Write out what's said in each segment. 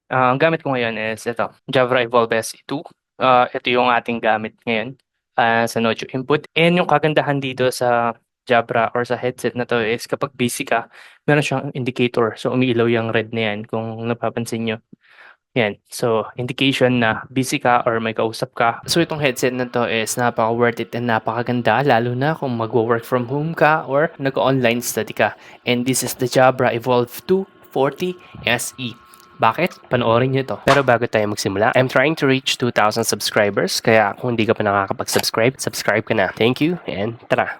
Ang gamit ko ngayon is ito, Jabra Evolve SE2. Ito yung ating gamit ngayon sa Nojo input. And yung kagandahan dito sa Jabra or sa headset na to is kapag busy ka, meron siyang indicator. So umiilaw yung red na yan kung napapansin nyo. Yan. So indication na busy ka or may kausap ka. So itong headset na to is napaka-worth it and napakaganda lalo na kung mag-work from home ka or nag-online study ka. And this is the Jabra Evolve 240 SE. Bakit? Panoorin nyo to. Pero bago tayo magsimula, I'm trying to reach 2,000 subscribers. Kaya kung hindi ka pa nakakapag-subscribe, subscribe ka na. Thank you and tara!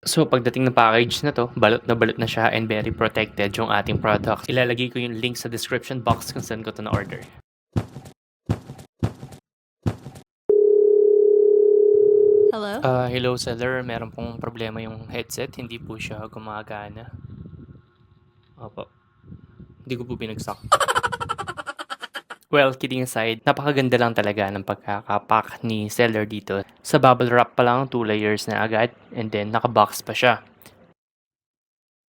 So pagdating ng package na to, balot na siya and very protected yung ating product. Ilalagay ko yung link sa description box kung saan ko to na-order. Hello? Hello seller, meron pong problema yung headset, hindi po siya gumagana. Opo, hindi ko po binagsak. Well, kidding aside, napakaganda lang talaga ng pagkakapack ni seller dito. Sa bubble wrap pa lang, 2 layers na agad and then nakabox pa siya.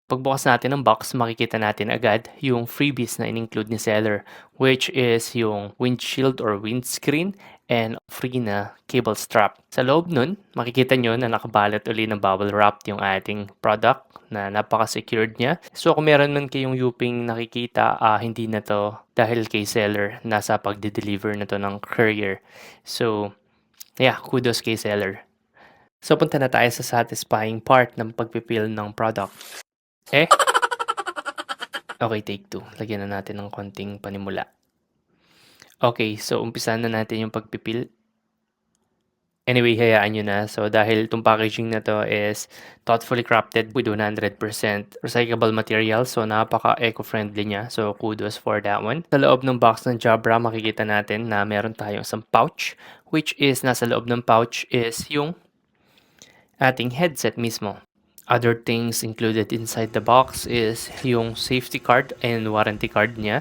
Pagbukas natin ng box, makikita natin agad yung freebies na in-include ni seller, which is yung windshield or windscreen and free na cable strap. Sa loob nun, makikita nyo na nakabalot uli ng bubble wrap yung ating product na napaka-secured niya. So kung meron man kayong uping nakikita, hindi na to dahil kay seller, nasa pagde-deliver na to ng courier. So yeah, kudos kay seller. So punta na tayo sa satisfying part ng pagpipil ng product. Okay, take 2. Lagyan na natin ng konting panimula. Okay, so umpisahan na natin yung pagpipil. Anyway, hayaan nyo na. So dahil itong packaging na to is thoughtfully crafted with 100% recyclable material. So napaka-eco-friendly niya. So kudos for that one. Sa loob ng box ng Jabra, makikita natin na meron tayong isang pouch. Which is nasa loob ng pouch is yung ating headset mismo. Other things included inside the box is yung safety card and warranty card niya.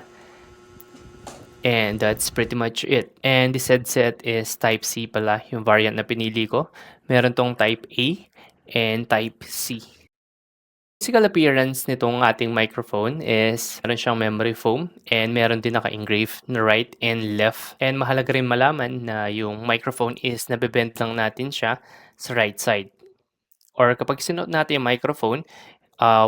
And that's pretty much it. And this headset is Type-C pala, yung variant na pinili ko. Meron tong Type-A and Type-C. Physical appearance nitong ating microphone is meron siyang memory foam and meron din naka-engrave na right and left. And mahalaga rin malaman na yung microphone is nabebend lang natin siya sa right side. Or kapag sinuot natin yung microphone,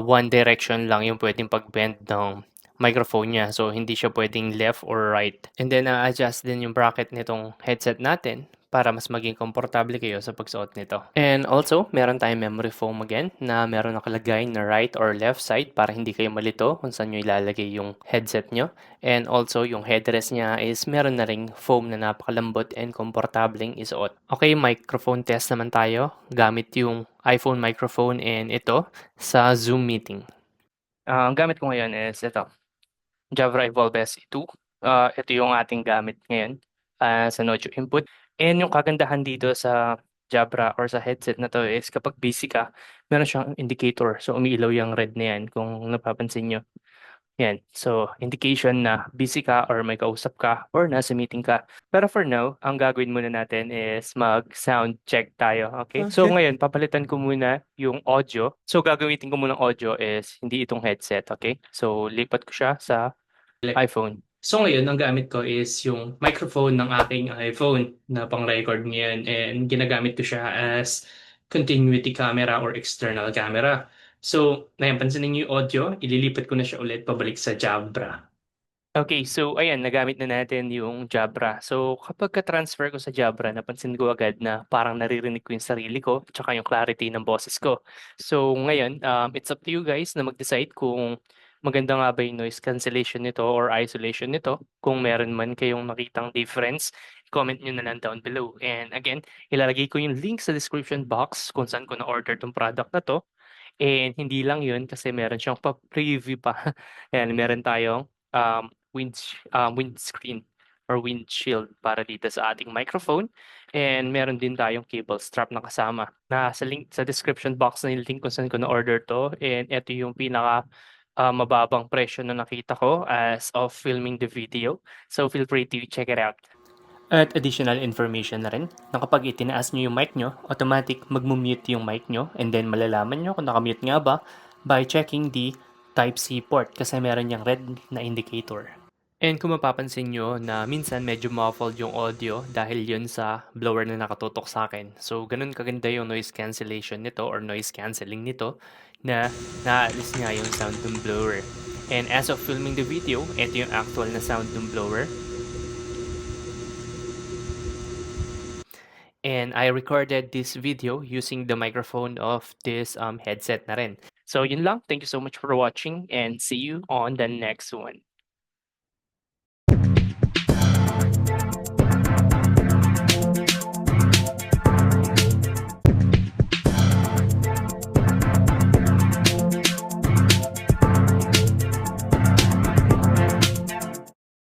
one direction lang yung pwedeng pag-bend ng microphone niya. So, hindi siya pwedeng left or right. And then, adjust din yung bracket nitong headset natin para mas maging komportable kayo sa pagsuot nito. And also, meron tayong memory foam again na meron nakalagay na right or left side para hindi kayo malito kung saan nyo ilalagay yung headset nyo. And also, yung headrest niya is meron na ring foam na napakalambot and komportableng isuot. Okay, microphone test naman tayo gamit yung iPhone microphone and ito sa Zoom meeting. Ang gamit ko ngayon is ito, Jabra Evolve SE2. Ito yung ating gamit ngayon sa Nojo input. And yung kagandahan dito sa Jabra or sa headset na to is kapag busy ka, meron siyang indicator. So umiilaw yung red na yan kung napapansin nyo. Yan. So, indication na busy ka or may kausap ka or nasa meeting ka. Pero for now, ang gagawin muna natin is mag-sound check tayo. Okay? So, ngayon, papalitan ko muna yung audio. So, gagamitin ko muna audio is hindi itong headset. Okay? So, lipat ko siya sa iPhone. So, ngayon, ang gamit ko is yung microphone ng aking iPhone na pang-record ngayon. And ginagamit ko siya as continuity camera or external camera. So, ngayon, pansinin niyo yung audio, ililipat ko na siya ulit pabalik sa Jabra. Okay, so ayan, nagamit na natin yung Jabra. So, kapag ka-transfer ko sa Jabra, napansin ko agad na parang naririnig ko yung sarili ko, tsaka yung clarity ng boses ko. So, ngayon, it's up to you guys na mag-decide kung maganda nga ba yung noise cancellation nito or isolation nito. Kung meron man kayong nakitang difference, comment nyo na lang down below. And again, ilalagay ko yung link sa description box kung saan ko na-order tong product na to. And hindi lang yun kasi meron siyang pa-preview pa. Ayan, meron tayong windscreen or windshield para dito sa ating microphone. And meron din tayong cable strap na kasama. Nasa link sa description box na yung link kung saan ko na-order to. And ito yung pinaka mababang presyo na nakita ko as of filming the video. So feel free to check it out. At additional information na rin, na kapag itinaas nyo yung mic nyo, automatic mag-mute yung mic nyo and then malalaman nyo kung nakamute nga ba by checking the Type-C port kasi meron niyang red na indicator. And kung mapapansin niyo na minsan medyo muffled yung audio dahil yun sa blower na nakatutok sa'kin. So, gano'n kaganda yung noise cancellation nito or noise cancelling nito na naaalis niya yung sound ng blower. And as of filming the video, eto yung actual na sound ng blower. And I recorded this video using the microphone of this headset na rin. So, yun lang. Thank you so much for watching and see you on the next one.